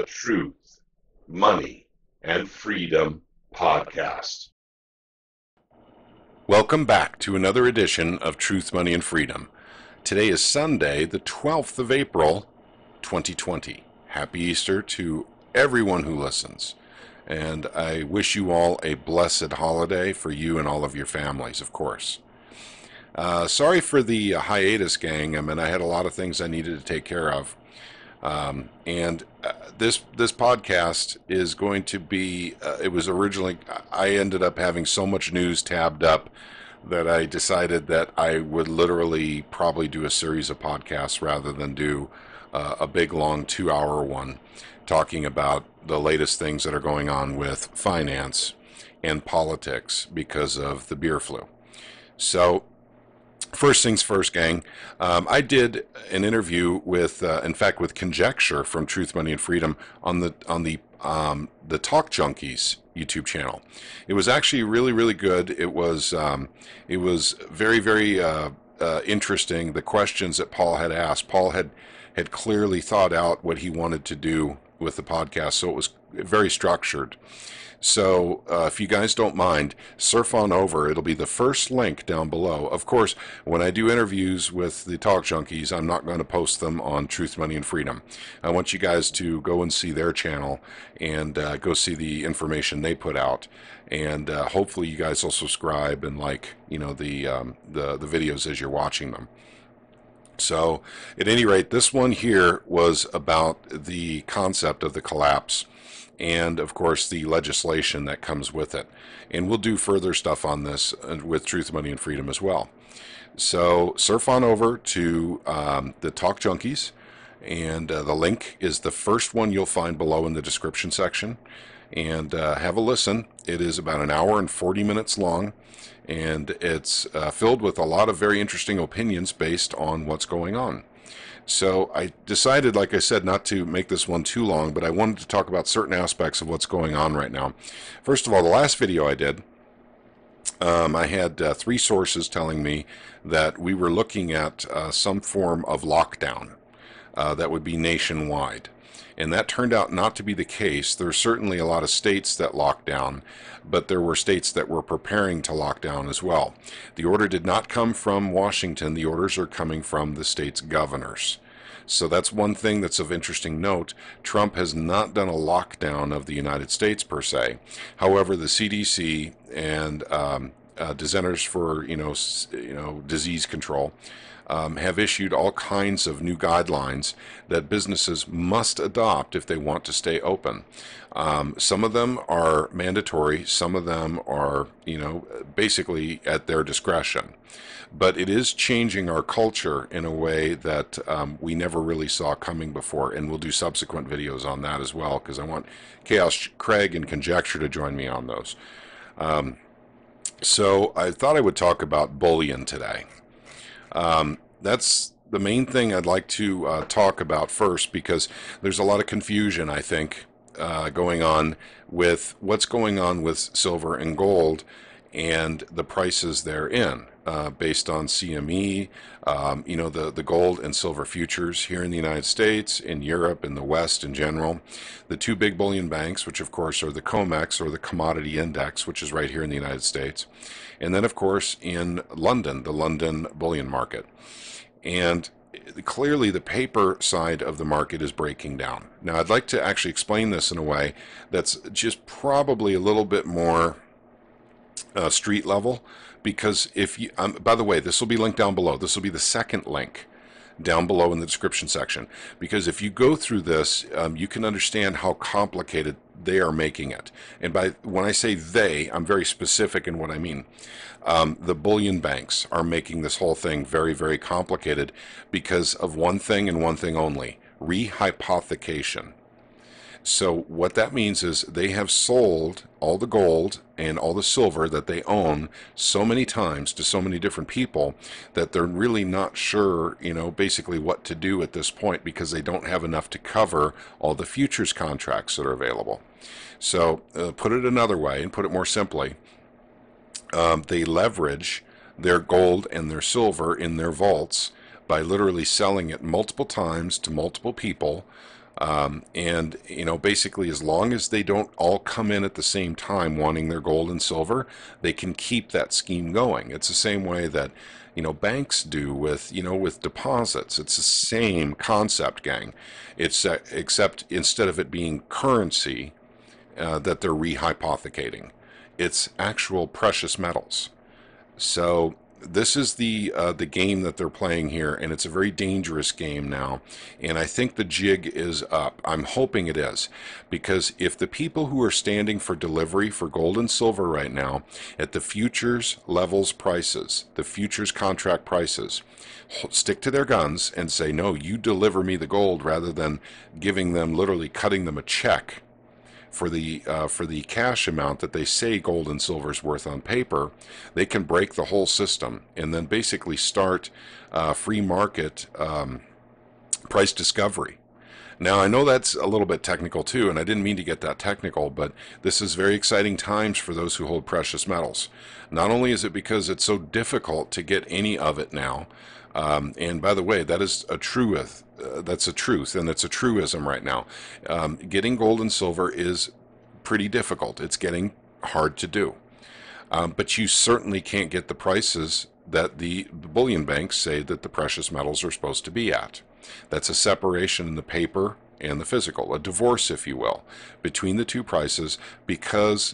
the Truth, Money, and Freedom podcast. Welcome back to another edition of Truth, Money, and Freedom. Today is Sunday, the 12th of April, 2020. Happy Easter to everyone who listens. And I wish you all a blessed holiday for you and all of your families, of course. Sorry for the hiatus, gang. I mean, I had a lot of things I needed to take care of. This podcast is going to be, it was originally, I ended up having so much news tabbed up that I decided that I would literally probably do a series of podcasts rather than do a big, long 2-hour one talking about the latest things that are going on with finance and politics because of the beer flu. So, first things first, gang. I did an interview with, in fact, with Conjecture from Truth, Money, and Freedom on the Talk Junkies YouTube channel. It was actually really, really good. It was very, very interesting. The questions that Paul had asked. Paul had clearly thought out what he wanted to do with the podcast, so it was very structured. So if you guys don't mind, surf on over. It'll be the first link down below. Of course, when I do interviews with the Talk Junkies, I'm not going to post them on Truth, Money, and Freedom. I want you guys to go and see their channel and go see the information they put out. And hopefully you guys will subscribe and like, the videos as you're watching them. So, at any rate, this one here was about the concept of the collapse and, of course, the legislation that comes with it. And we'll do further stuff on this with Truth, Money, and Freedom as well. So, surf on over to the Talk Junkies, and the link is the first one you'll find below in the description section. And have a listen. It is about 1 hour and 40 minutes long. And it's filled with a lot of very interesting opinions based on what's going on. So I decided, like I said, not to make this one too long, but I wanted to talk about certain aspects of what's going on right now. First of all, the last video I did, I had 3 sources telling me that we were looking at some form of lockdown that would be nationwide. And that turned out not to be the case. There's certainly a lot of states that locked down, but there were states that were preparing to lock down as well. The order did not come from Washington. The orders are coming from the state's governors. So that's one thing that's of interesting note. Trump has not done a lockdown of the United States per se. However, the CDC and Centers for disease control have issued all kinds of new guidelines that businesses must adopt if they want to stay open. Some of them are mandatory, some of them are, basically at their discretion. But it is changing our culture in a way that we never really saw coming before, and we'll do subsequent videos on that as well, because I want Chaos Craig and Conjecture to join me on those. So I thought I would talk about bullion today. That's the main thing I'd like to talk about first, because there's a lot of confusion, I think, going on with what's going on with silver and gold and the prices therein, based on CME, the gold and silver futures here in the United States, in Europe, in the West in general. The 2 big bullion banks, which of course are the COMEX, or the Commodity Index, which is right here in the United States. And then, of course, in London, the London bullion market. And clearly the paper side of the market is breaking down. Now, I'd like to actually explain this in a way that's just probably a little bit more street level, because if you, by the way, this will be linked down below. This will be the second link down below in the description section, because if you go through this, you can understand how complicated they are making it. And when I say they, I'm very specific in what I mean. The bullion banks are making this whole thing very, very complicated because of one thing and one thing only: rehypothecation. So what that means is they have sold all the gold and all the silver that they own so many times to so many different people that they're really not sure, basically what to do at this point, because they don't have enough to cover all the futures contracts that are available. So put it another way, and put it more simply, they leverage their gold and their silver in their vaults by literally selling it multiple times to multiple people And, basically, as long as they don't all come in at the same time wanting their gold and silver, they can keep that scheme going. It's the same way that, banks do with deposits. It's the same concept, gang. It's except instead of it being currency that they're rehypothecating, it's actual precious metals. So this is the game that they're playing here, and it's a very dangerous game now. And I think the jig is up. I'm hoping it is, because if the people who are standing for delivery for gold and silver right now at the futures levels prices, the futures contract prices, stick to their guns and say, no, you deliver me the gold, rather than giving them, literally cutting them a check for the cash amount that they say gold and silver is worth on paper, they can break the whole system and then basically start free market price discovery. Now, I know that's a little bit technical too, and I didn't mean to get that technical, but this is very exciting times for those who hold precious metals. Not only is it because it's so difficult to get any of it now, and by the way, that is a truth. That's a truth, and it's a truism right now. Getting gold and silver is pretty difficult. It's getting hard to do. But you certainly can't get the prices that the bullion banks say that the precious metals are supposed to be at. That's a separation in the paper and the physical, a divorce, if you will, between the two prices, because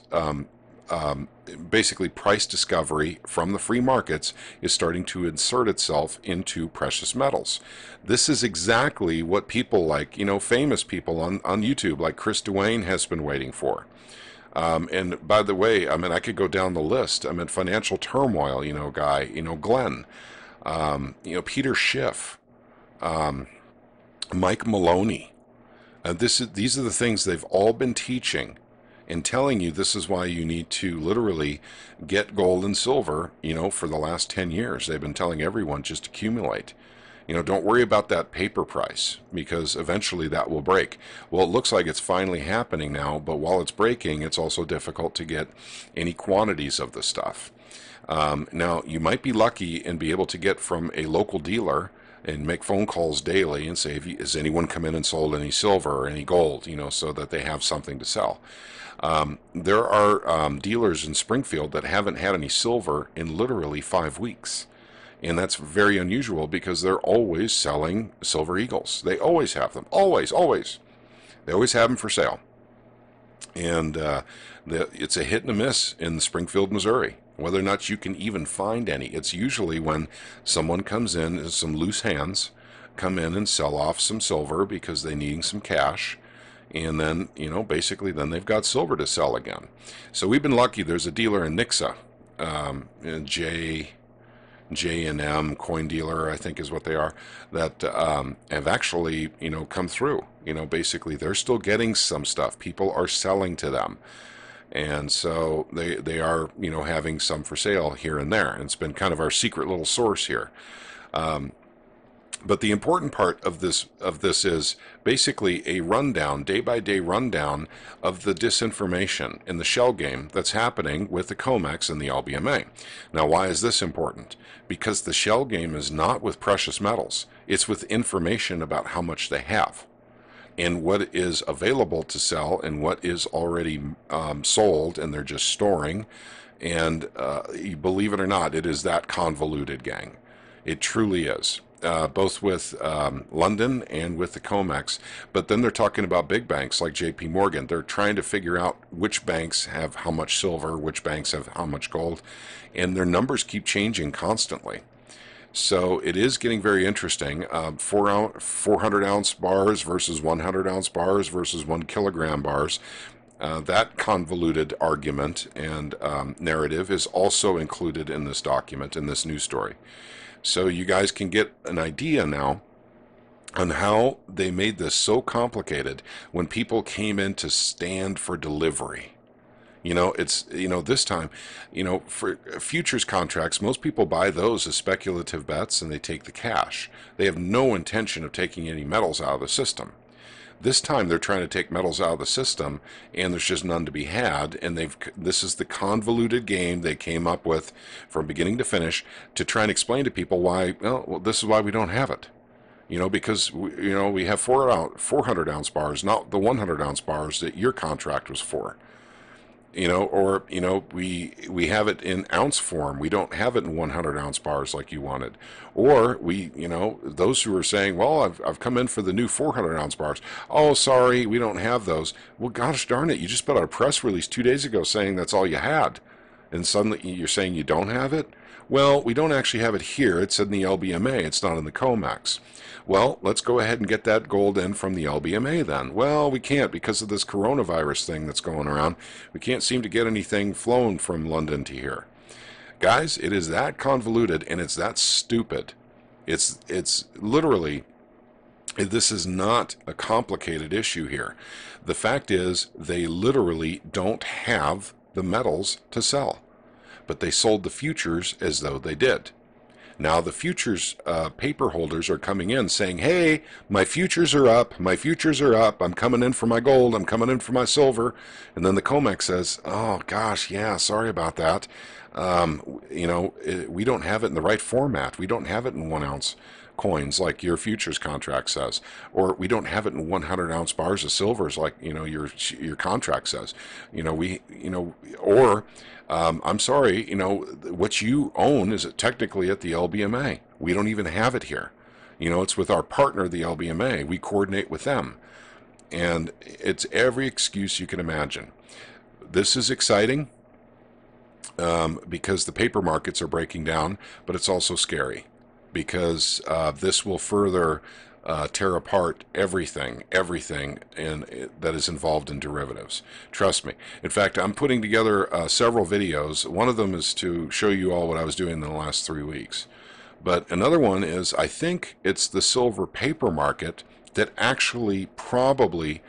basically price discovery from the free markets is starting to insert itself into precious metals. This is exactly what people like, famous people on YouTube like Chris Duane has been waiting for. And by the way, I could go down the list. Financial Turmoil, guy, Glenn, Peter Schiff, Mike Maloney. These are the things they've all been teaching and telling you. This is why you need to literally get gold and silver, for the last 10 years. They've been telling everyone, just accumulate. Don't worry about that paper price, because eventually that will break. Well, it looks like it's finally happening now, but while it's breaking, it's also difficult to get any quantities of the stuff. Now, you might be lucky and be able to get from a local dealer and make phone calls daily and say, has anyone come in and sold any silver or any gold, so that they have something to sell. There are dealers in Springfield that haven't had any silver in literally 5 weeks. And that's very unusual, because they're always selling Silver Eagles. They always have them. Always, always. They always have them for sale. And it's a hit and a miss in Springfield, Missouri, whether or not you can even find any. It's usually when someone comes in, some loose hands come in and sell off some silver because they're needing some cash. And then, basically then they've got silver to sell again. So we've been lucky. There's a dealer in Nixa, J&M Coin Dealer, I think is what they are, that have actually, come through. Basically they're still getting some stuff. People are selling to them. And so they are, having some for sale here and there. And it's been kind of our secret little source here. But the important part of this is basically a rundown, day-by-day rundown of the disinformation in the shell game that's happening with the COMEX and the LBMA. Now, why is this important? Because the shell game is not with precious metals. It's with information about how much they have and what is available to sell and what is already sold, and they're just storing. And you believe it or not, it is that convoluted, gang. It truly is. Both with London and with the COMEX. But then they're talking about big banks like JP Morgan. They're trying to figure out which banks have how much silver, which banks have how much gold, and their numbers keep changing constantly. So it is getting very interesting. 400-ounce bars versus 100-ounce bars versus 1 kilogram bars. That convoluted argument and narrative is also included in this document, in this news story. So you guys can get an idea now on how they made this so complicated when people came in to stand for delivery. It's, this time, for futures contracts, most people buy those as speculative bets and they take the cash. They have no intention of taking any metals out of the system. This time they're trying to take metals out of the system, and there's just none to be had. And this is the convoluted game they came up with from beginning to finish to try and explain to people why. Well, this is why we don't have it. because we have 400 ounce bars, not the 100 ounce bars that your contract was for. Or we have it in ounce form. We don't have it in 100 ounce bars like you wanted. Or those who are saying, well, I've come in for the new 400 ounce bars. Oh, sorry, we don't have those. Well, gosh darn it, you just put out a press release 2 days ago saying that's all you had, and suddenly you're saying you don't have it. Well, we don't actually have it here. It's in the LBMA. It's not in the COMEX. Well, let's go ahead and get that gold in from the LBMA then. Well, we can't because of this coronavirus thing that's going around. We can't seem to get anything flown from London to here. Guys, it is that convoluted and it's that stupid. It's literally, this is not a complicated issue here. The fact is they literally don't have the metals to sell, but they sold the futures as though they did. Now the futures paper holders are coming in saying, hey, my futures are up, I'm coming in for my gold, I'm coming in for my silver. And then the COMEX says, oh gosh, yeah, sorry about that. We don't have it in the right format. We don't have it in 1 ounce coins like your futures contract says, or we don't have it in 100 ounce bars of silvers like your contract says. I'm sorry, what you own is technically at the LBMA. We don't even have it here. It's with our partner, the LBMA. We coordinate with them. And it's every excuse you can imagine. This is exciting because the paper markets are breaking down, but it's also scary because this will further tear apart everything that is involved in derivatives. Trust me. In fact, I'm putting together several videos. One of them is to show you all what I was doing in the last 3 weeks. But another one is, I think it's the silver paper market that actually probably,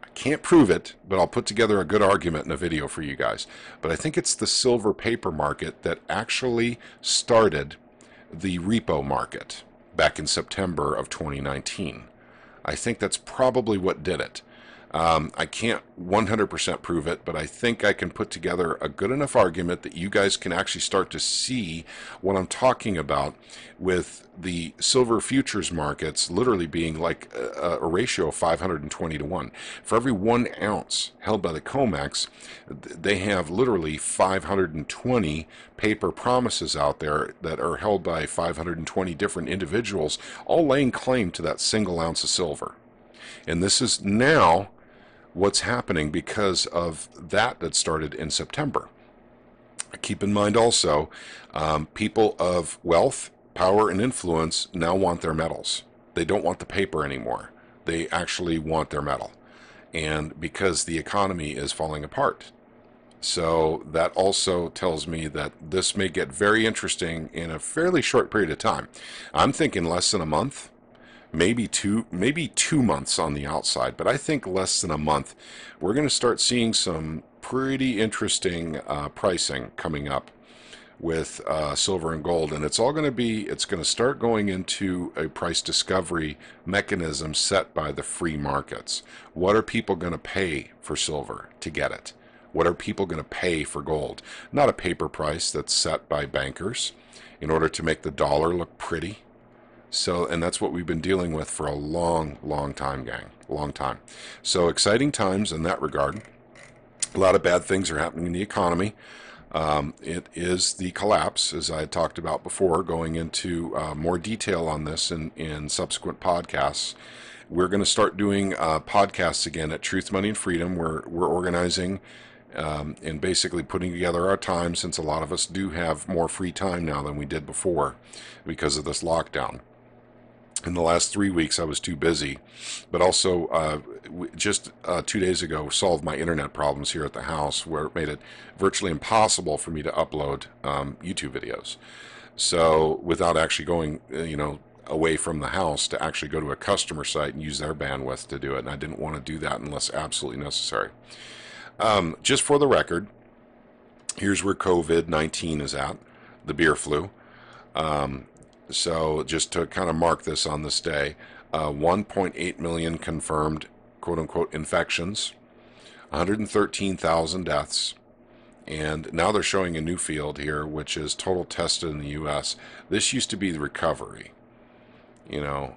I can't prove it, but I'll put together a good argument in a video for you guys. But I think it's the silver paper market that actually started the repo market back in September of 2019. I think that's probably what did it. I can't 100% prove it, but I think I can put together a good enough argument that you guys can actually start to see what I'm talking about with the silver futures markets literally being like a ratio of 520 to 1. For every 1 ounce held by the COMEX, they have literally 520 paper promises out there that are held by 520 different individuals, all laying claim to that single ounce of silver. And this is now what's happening because of that started in September. Keep in mind also, people of wealth, power, and influence now want their metals. They don't want the paper anymore. They actually want their metal. And because the economy is falling apart. So that also tells me that this may get very interesting in a fairly short period of time. I'm thinking less than a month. Maybe 2 months on the outside, but I think less than a month. We're going to start seeing some pretty interesting pricing coming up with silver and gold, and it's going to start going into a price discovery mechanism set by the free markets. What are people going to pay for silver to get it? What are people going to pay for gold? Not a paper price that's set by bankers in order to make the dollar look pretty. So, and that's what we've been dealing with for a long time, gang. Long time. So exciting times in that regard. A lot of bad things are happening in the economy. It is the collapse, as I had talked about before, going into more detail on this in subsequent podcasts. We're going to start doing podcasts again at Truth, Money, and Freedom. We're organizing and basically putting together our time, since a lot of us do have more free time now than we did before because of this lockdown. In the last 3 weeks, I was too busy, but also just 2 days ago solved my internet problems here at the house, where it made it virtually impossible for me to upload YouTube videos. So without actually going, away from the house to actually go to a customer site and use their bandwidth to do it, and I didn't want to do that unless absolutely necessary. Just for the record, here's where COVID-19 is at, the beer flu. So just to kind of mark this on this day, 1.8 million confirmed quote-unquote infections, 113,000 deaths, and now they're showing a new field here, which is total tested in the U.S. This used to be the recovery. you know.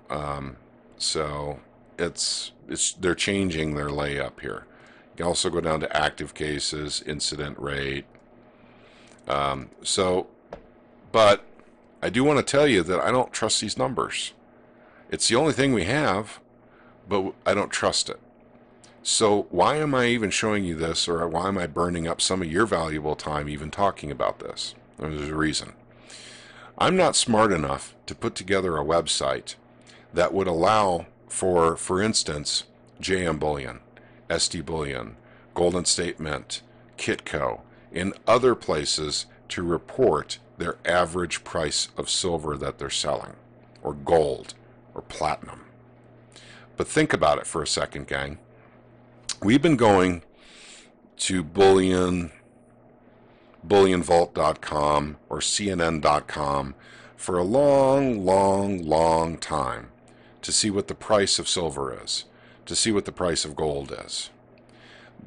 So they're changing their layup here. You can also go down to active cases, incident rate. But I do want to tell you that I don't trust these numbers. It's the only thing we have, but I don't trust it. So why am I even showing you this, or why am I burning up some of your valuable time even talking about this? There's a reason. I'm not smart enough to put together a website that would allow for instance, JM Bullion, SD Bullion, Golden State Mint, Kitco, and other places to report their average price of silver that they're selling, or gold, or platinum. But think about it for a second, gang. We've been going to bullionvault.com or CNN.com for a long time to see what the price of silver is, to see what the price of gold is.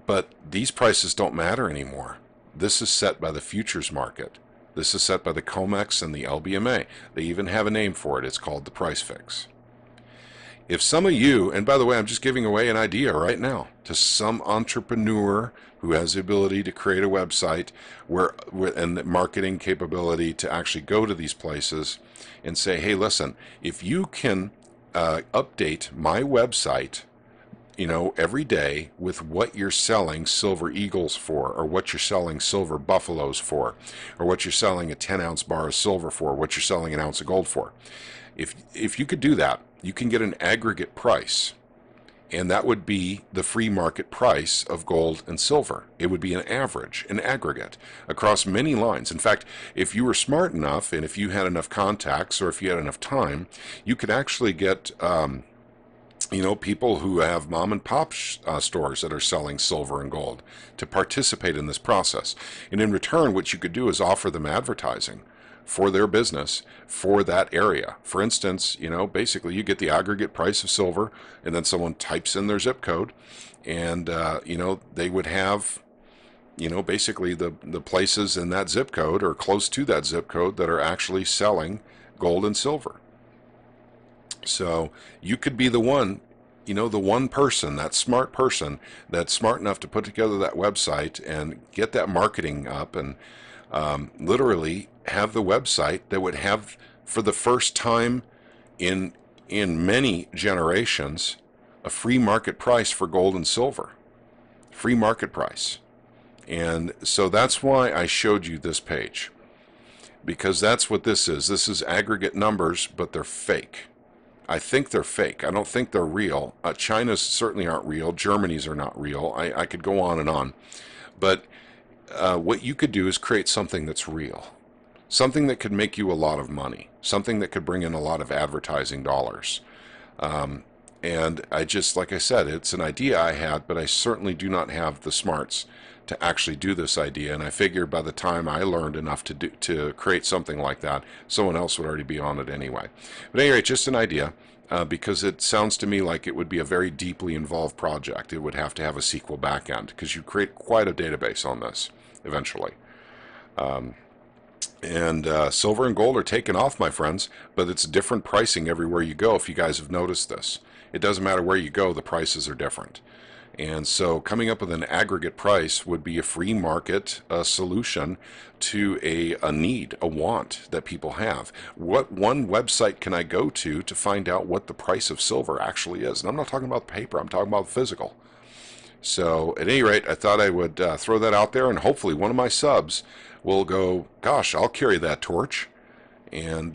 But these prices don't matter anymore. This is set by the futures market. This is set by the COMEX and the LBMA. They even have a name for it. It's called the price fix. If some of you, and by the way, I'm just giving away an idea right now to some entrepreneur who has the ability to create a website and the marketing capability to actually go to these places and say, hey, listen, if you can update my website, every day with what you're selling silver eagles for, or what you're selling silver buffaloes for, or what you're selling a 10-ounce bar of silver for, what you're selling an ounce of gold for. If you could do that, you can get an aggregate price, and that would be the free market price of gold and silver. It would be an average, an aggregate, across many lines. In fact, if you were smart enough, and if you had enough contacts, or if you had enough time, you could actually get people who have mom and pop stores that are selling silver and gold to participate in this process. And in return, what you could do is offer them advertising for their business for that area. For instance, basically you get the aggregate price of silver, and then someone types in their zip code, and they would have basically the places in that zip code or close to that zip code that are actually selling gold and silver. So you could be the one, the one person, that smart person that's smart enough to put together that website and get that marketing up, and literally have the website that would have, for the first time in many generations, a free market price for gold and silver. Free market price. And so that's why I showed you this page, because that's what this is. This is aggregate numbers, but they're fake. I think they're fake. I don't think they're real. China's certainly aren't real. Germany's are not real. I could go on and on. But what you could do is create something that's real. Something that could make you a lot of money. Something that could bring in a lot of advertising dollars. And I just, like I said, it's an idea I had, but I certainly do not have the smarts to actually do this idea. And I figured by the time I learned enough to create something like that, someone else would already be on it anyway. But anyway, just an idea, because it sounds to me like it would be a very deeply involved project. It would have to have a SQL backend, because you create quite a database on this eventually. Silver and gold are taken off, my friends, but it's different pricing everywhere you go. If you guys have noticed this, it doesn't matter where you go, the prices are different. And so coming up with an aggregate price would be a free market solution to a need, a want that people have. What one website can I go to find out what the price of silver actually is? And I'm not talking about paper, I'm talking about physical. So at any rate, I thought I would throw that out there, and hopefully one of my subs will go, gosh, I'll carry that torch, and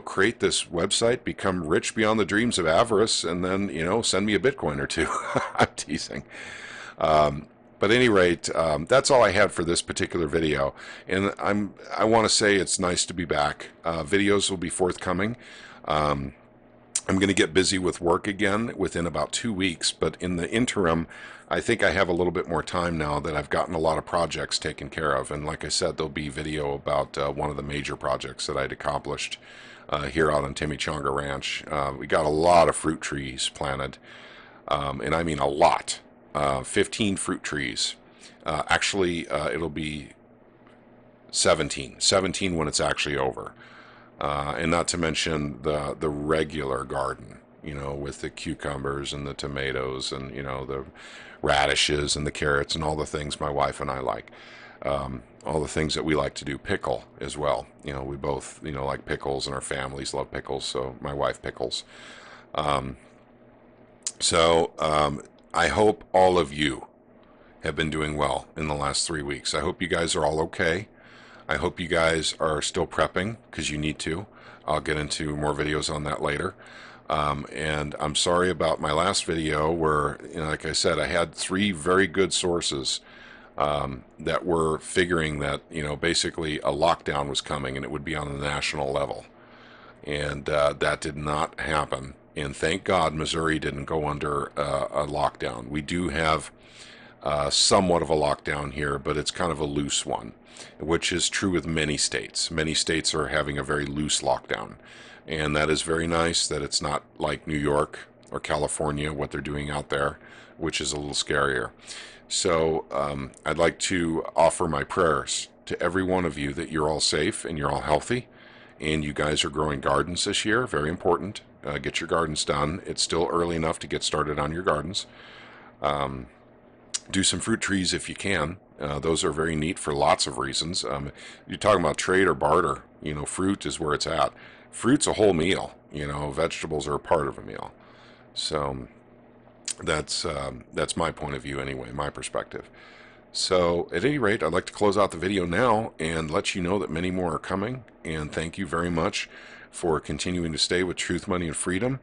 create this website, become rich beyond the dreams of avarice, and then send me a Bitcoin or two. I'm teasing. But at any rate, that's all I had for this particular video, and I want to say it's nice to be back. Videos will be forthcoming. I'm going to get busy with work again within about 2 weeks, but in the interim, I think I have a little bit more time now that I've gotten a lot of projects taken care of. And like I said, there'll be video about one of the major projects that I'd accomplished here out on Chimichanga Ranch. We got a lot of fruit trees planted, and I mean a lot. 15 fruit trees. Actually, it'll be 17 when it's actually over. and not to mention the regular garden, you know, with the cucumbers and the tomatoes and, you know, the radishes and the carrots and all the things my wife and I like. All the things that we like to do, pickle as well. You know, we both, you know, like pickles, and our families love pickles, so my wife pickles. Um, so I hope all of you have been doing well in the last 3 weeks. I hope you guys are all okay. I hope you guys are still prepping, because you need to. I'll get into more videos on that later. And I'm sorry about my last video where, you know, like I said, I had 3 very good sources that were figuring that, you know, basically a lockdown was coming and it would be on the national level. And that did not happen. And thank God Missouri didn't go under a lockdown. We do have somewhat of a lockdown here, but it's kind of a loose one, which is true with many states. Many states are having a very loose lockdown. And that is very nice that it's not like New York or California, what they're doing out there, which is a little scarier. So I'd like to offer my prayers to every one of you that you're all safe and you're all healthy, and you guys are growing gardens this year. Very important. Get your gardens done. It's still early enough to get started on your gardens. Do some fruit trees if you can. Those are very neat for lots of reasons. You're talking about trade or barter. You know, fruit is where it's at. Fruit's a whole meal. You know, vegetables are a part of a meal. So that's my point of view anyway, my perspective. So at any rate, I'd like to close out the video now and let you know that many more are coming. And thank you very much for continuing to stay with Truth, Money, and Freedom.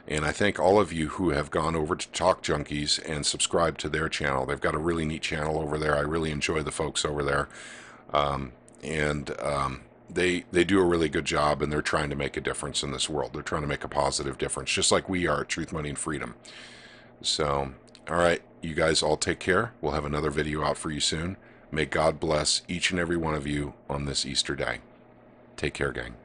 And I thank all of you who have gone over to Talk Junkies and subscribed to their channel. They've got a really neat channel over there. I really enjoy the folks over there. They do a really good job, and they're trying to make a difference in this world. They're trying to make a positive difference, just like we are at Truth, Money, and Freedom. So, all right, you guys all take care. We'll have another video out for you soon. May God bless each and every one of you on this Easter day. Take care, gang.